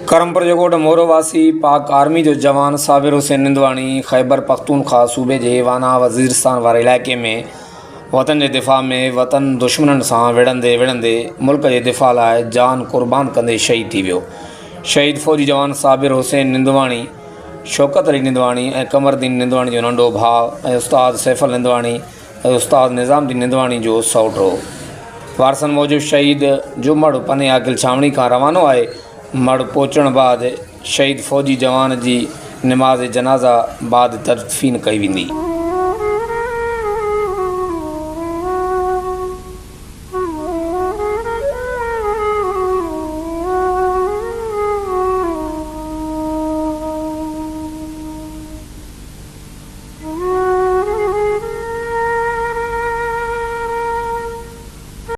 करमपुर जोगोट मोरोवासी पाक आर्मी जो जवान साबिर हुसैन निंदवाणी खैबर पख्तूनख्वा सूबे जे वाना वज़ीरस्तान वारे इलाइक़े में वतन के दिफ़ा में वतन दुश्मननि सां विढ़ंदे विढ़ंदे मुल्क के दिफ़ा लाइ जान कुर्बान कंदे शहीद थी वियो। शहीद फ़ौजी जवान साबिर हुसैन निंदवाणी शौकत अली निंदवाणी ऐं कमरदीन निंदवाणी जो नंढो भाउ ऐं उस्ताद सैफल निंदवाणी ऐं उस्ताद निज़ामुद्दीन निंदवाणी जो सौट हो। वारसनि मूजिबि शहीद जो मड़ पने आगिल छावनी खां रवानो आहे। मड़ पहुचण बाद शहीद फ़ौजी जवान जी नमाज़ जनाज़ा बाद तदफ़ीन कई वेंदी।